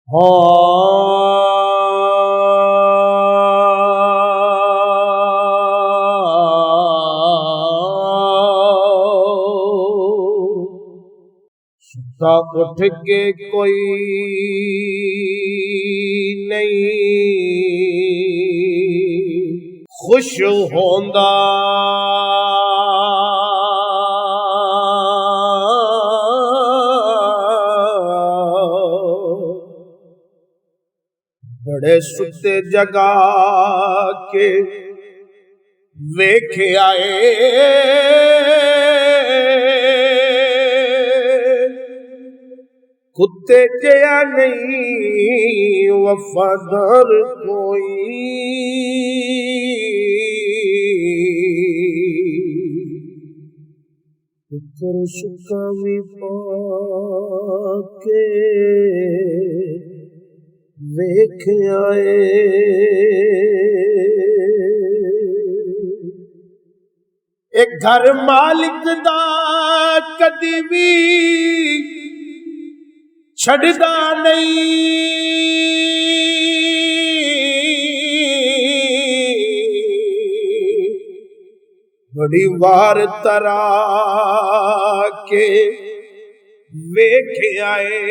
सुता उठ के कोई नहीं खुश होंदा, बड़े सुते जगा के वेखे आए, कुत्ते जया नहीं वफादार कोई, पुत्र सुकावी पाके वेख आए। एक घर मालिक दा कदी भी छड़दा नहीं, बड़ी वार तरा के वेख आए,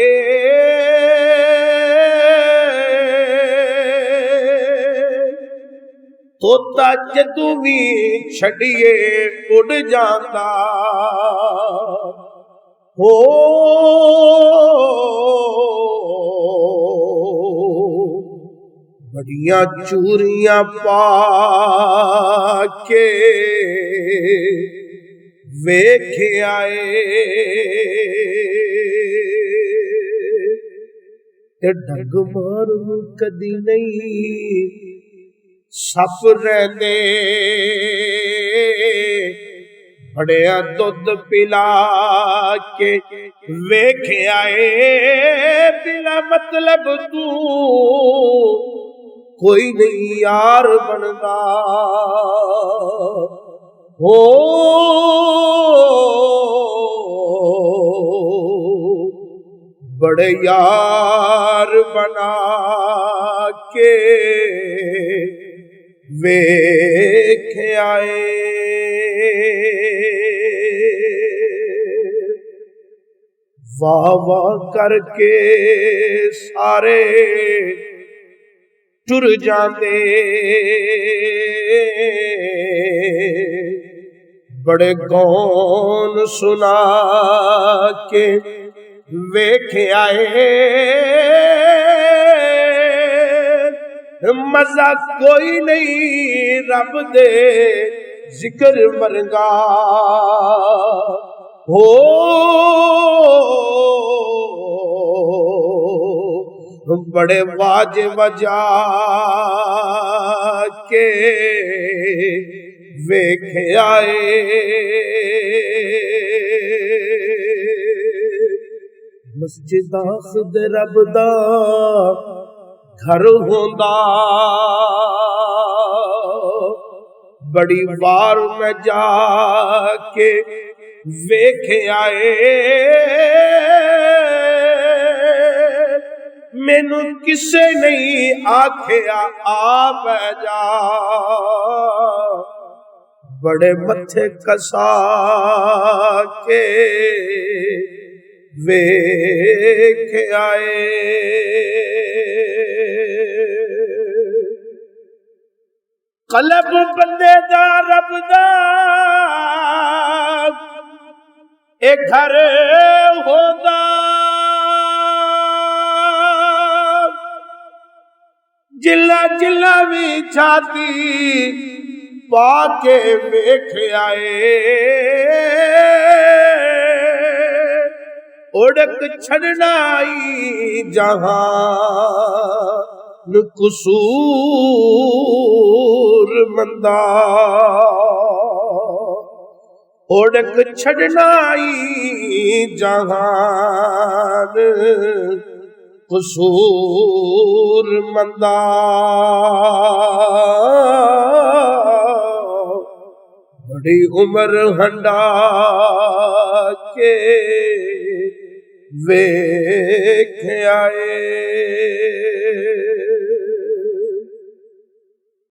तोता जदू भी छड़िए उड़ जाता हो, बड़िया चूरियां पाके वेख आए, ते ढग मार कदी नहीं सप रहंदे, बड़िया दुध पिला के वेख आए, बिना मतलब तू कोई नहीं यार बनदा हो, बड़े यार बना के वेख आए। वाह वाह करके सारे टुर जाते, बड़े गौन सुना के वेख आए, मजा कोई नहीं रब दे जिक्र मरगा हो, बड़े वाज वजा के वेख आए, मस्जिद खुद रब दा घर होंदा, बड़ी बार में जाके वेख आए, मैनू किसे नहीं आखिया आ बैजा, बड़े मथे कसा के वेख आए। कलब बंदे दा रब दा एक घर होंदा, जिला जिला भी छाती पाके वेख आए, उड़क छड़नाई जहान कसूर मंदा, उड़क छड़नाई जहान कसूर मंदा, बड़ी उम्र हंडा के वेख आए।